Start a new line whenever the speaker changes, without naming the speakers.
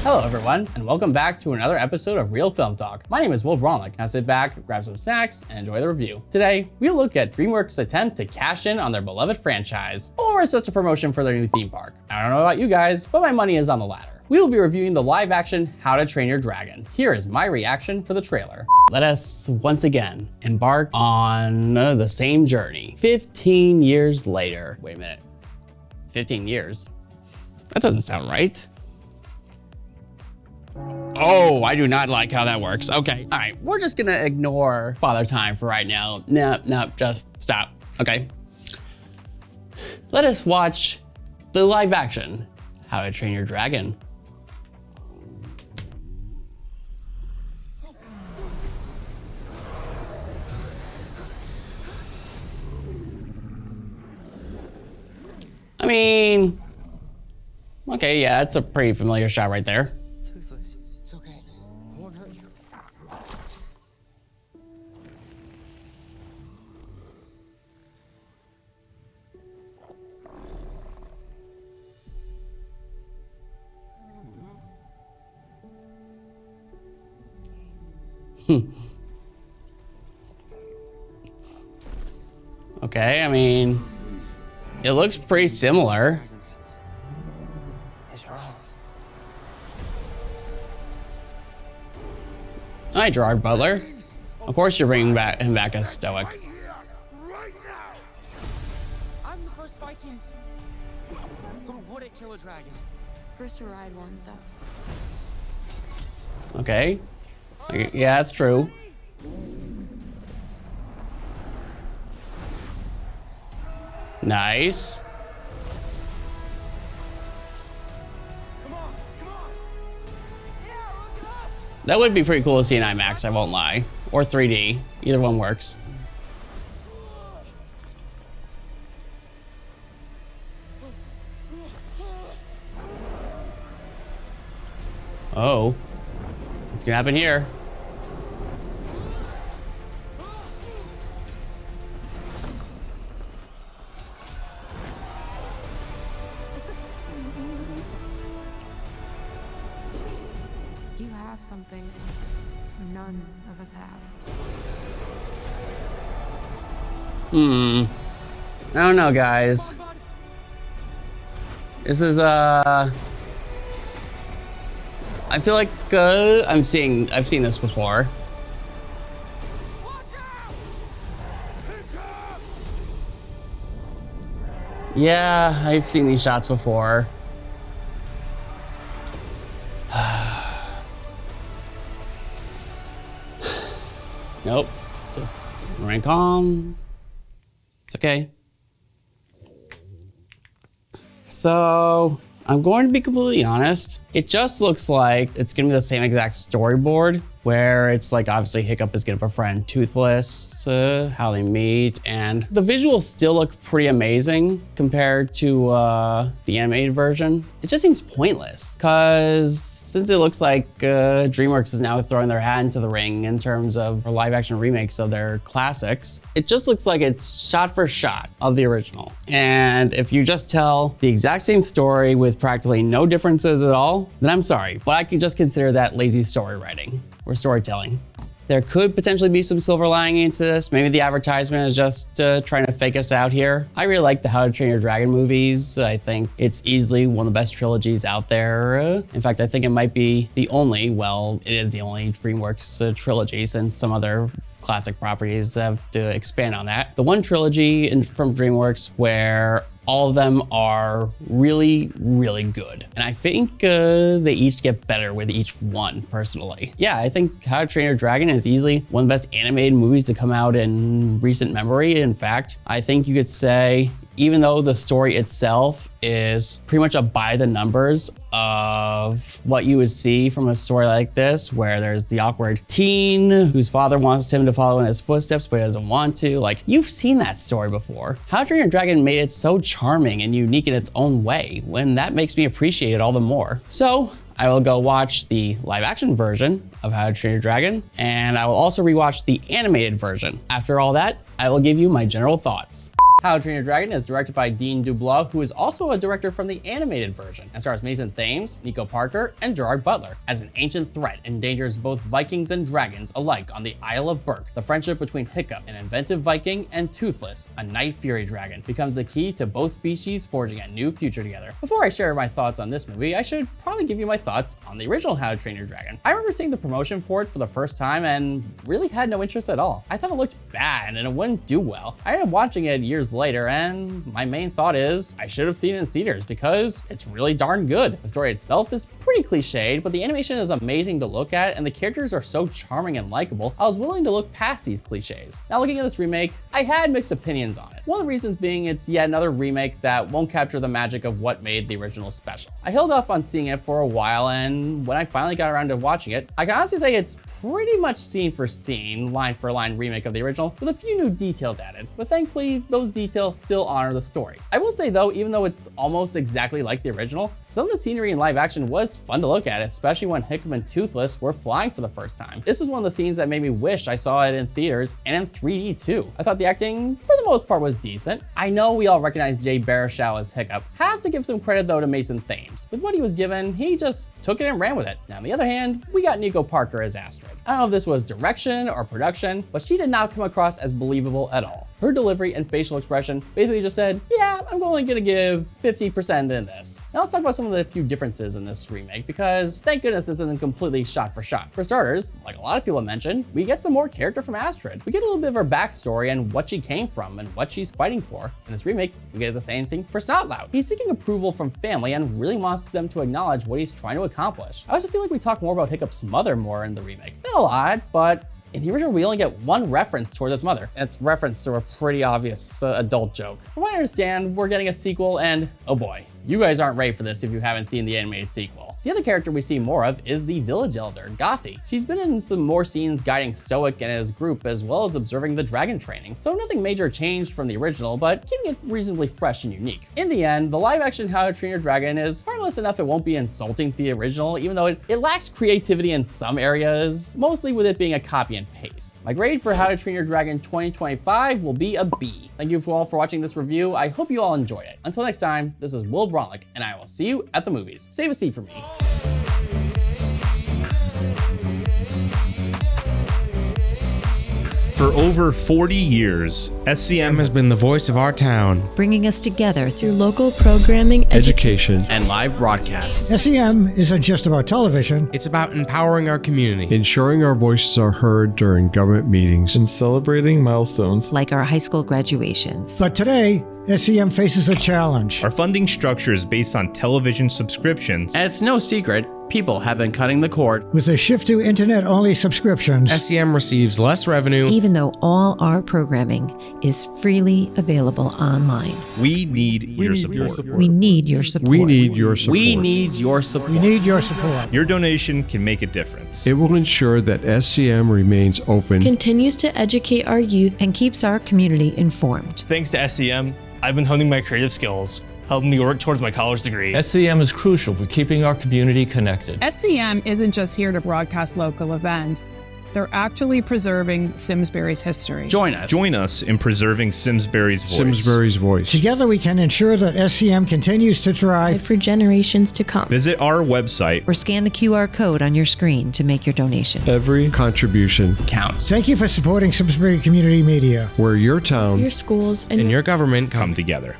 Hello everyone, and welcome back to another episode of Real Film Talk. My name is Braunlich. Now sit back, grab some snacks, and enjoy the review. Today, we'll look at Dreamworks' attempt to cash in on their beloved franchise, or it's just a promotion for their new theme park. I don't know about you guys, but my money is on the latter. We will be reviewing the live-action How to Train Your Dragon. Here is my reaction for the trailer. Let us once again embark on the same journey. 15 years later. Wait a minute. 15 years? That doesn't sound right. Oh, I do not like how that works. Okay, all right, we're just gonna ignore Father Time for right now. No, just stop, okay? Let us watch the live action How to Train Your Dragon. I mean, okay, yeah, it's a pretty familiar shot right there.
It's okay. I won't hurt you.
Okay, I mean, it looks pretty similar. Hi, Gerard Butler. Of course you're bringing him back as stoic.
Right now. I'm the first Viking who wouldn't kill a dragon.
First to ride one, though.
Okay. Yeah, that's true. Nice.
Come on. Yeah, look at us.
That would be pretty cool to see in IMAX, I won't lie. Or 3D, either one works. Oh, what's gonna happen here?
You have something none of us have.
I don't know, guys. This is I feel like I've seen this before. Yeah, I've seen these shots before. Nope, just remain calm. It's okay. So, I'm going to be completely honest. It just looks like it's gonna be the same exact storyboard where it's like obviously Hiccup is gonna befriend Toothless, how they meet, and the visuals still look pretty amazing compared to the animated version. It just seems pointless because since it looks like Dreamworks is now throwing their hat into the ring in terms of live action remakes of their classics, it just looks like it's shot for shot of the original. And if you just tell the exact same story with practically no differences at all, then I'm sorry, but I could just consider that lazy story writing or storytelling. There could potentially be some silver lining into this. Maybe the advertisement is just trying to fake us out here. I really like the How to Train Your Dragon movies. I think it's easily one of the best trilogies out there. In fact, I think it might be the only, well, it is the only DreamWorks trilogy since some other classic properties have to expand on that. The one trilogy from DreamWorks where all of them are really, really good. And I think they each get better with each one, personally. Yeah, I think How to Train Your Dragon is easily one of the best animated movies to come out in recent memory. In fact, I think you could say, even though the story itself is pretty much a by the numbers of what you would see from a story like this, where there's the awkward teen whose father wants him to follow in his footsteps, but he doesn't want to. Like, you've seen that story before. How to Train Your Dragon made it so charming and unique in its own way, when that makes me appreciate it all the more. So I will go watch the live action version of How to Train Your Dragon, and I will also rewatch the animated version. After all that, I will give you my general thoughts. How to Train Your Dragon is directed by Dean Dubois, who is also a director from the animated version, and stars Mason Thames, Nico Parker, and Gerard Butler. As an ancient threat endangers both Vikings and dragons alike on the Isle of Berk, the friendship between Hiccup, an inventive Viking, and Toothless, a Night Fury dragon, becomes the key to both species forging a new future together. Before I share my thoughts on this movie, I should probably give you my thoughts on the original How to Train Your Dragon. I remember seeing the promotion for it for the first time and really had no interest at all. I thought it looked bad and it wouldn't do well. I ended up watching it years later, and my main thought is I should have seen it in theaters because it's really darn good. The story itself is pretty cliched, but the animation is amazing to look at and the characters are so charming and likable, I was willing to look past these cliches. Now looking at this remake, I had mixed opinions on it. One of the reasons being it's yet another remake that won't capture the magic of what made the original special. I held off on seeing it for a while, and when I finally got around to watching it, I can honestly say it's pretty much scene for scene, line for line remake of the original with a few new details added, but thankfully those details still honor the story. I will say though, even though it's almost exactly like the original, some of the scenery in live action was fun to look at, especially when Hiccup and Toothless were flying for the first time. This is one of the scenes that made me wish I saw it in theaters and in 3D too. I thought the acting, for the most part, was decent. I know we all recognize Jay Baruchel as Hiccup. Have to give some credit though to Mason Thames. With what he was given, he just took it and ran with it. Now on the other hand, we got Nico Parker as Astrid. I don't know if this was direction or production, but she did not come across as believable at all. Her delivery and facial expression basically just said, yeah, I'm only gonna give 50% in this. Now let's talk about some of the few differences in this remake, because thank goodness this isn't completely shot for shot. For starters, like a lot of people mentioned, we get some more character from Astrid. We get a little bit of her backstory and what she came from and what she's fighting for. In this remake, we get the same thing for Snotlout. He's seeking approval from family and really wants them to acknowledge what he's trying to accomplish. I also feel like we talk more about Hiccup's mother more in the remake. Not a lot, but in the original, we only get one reference towards his mother, and it's reference to a pretty obvious adult joke. From what I understand, we're getting a sequel, and oh boy, you guys aren't ready for this if you haven't seen the animated sequel. The other character we see more of is the village elder, Gothi. She's been in some more scenes guiding Stoic and his group, as well as observing the dragon training. So nothing major changed from the original, but keeping it reasonably fresh and unique. In the end, the live action How to Train Your Dragon is harmless enough it won't be insulting to the original, even though it lacks creativity in some areas, mostly with it being a copy and paste. My grade for How to Train Your Dragon 2025 will be a B. Thank you all for watching this review. I hope you all enjoyed it. Until next time, this is Will Braunlich, and I will see you at the movies. Save a seat for me.
For over 40 years, SCM has been the voice of our town,
bringing us together through local programming,
education,
and live broadcasts.
SEM isn't just about television.
It's about empowering our community,
ensuring our voices are heard during government meetings,
and celebrating milestones
like our high school graduations.
But today, SEM faces a challenge.
Our funding structure is based on television subscriptions.
And it's no secret, people have been cutting the cord.
With a shift to internet-only subscriptions,
SEM receives less revenue,
even though all our programming is freely available online.
We need your support.
We need your support.
We need your support.
We need your support.
We need your support.
Your donation can make a difference.
It will ensure that SCM remains open,
continues to educate our youth,
and keeps our community informed.
Thanks to SCM, I've been honing my creative skills, helping me work towards my college degree.
SCM is crucial for keeping our community connected.
SCM isn't just here to broadcast local events. They're actually preserving Simsbury's history.
Join us.
Join us in preserving Simsbury's voice.
Simsbury's voice.
Together we can ensure that SCM continues to thrive
for generations to come.
Visit our website
or scan the QR code on your screen to make your donation.
Every contribution
counts.
Thank you for supporting Simsbury Community Media,
where your town,
your schools,
and your government come together.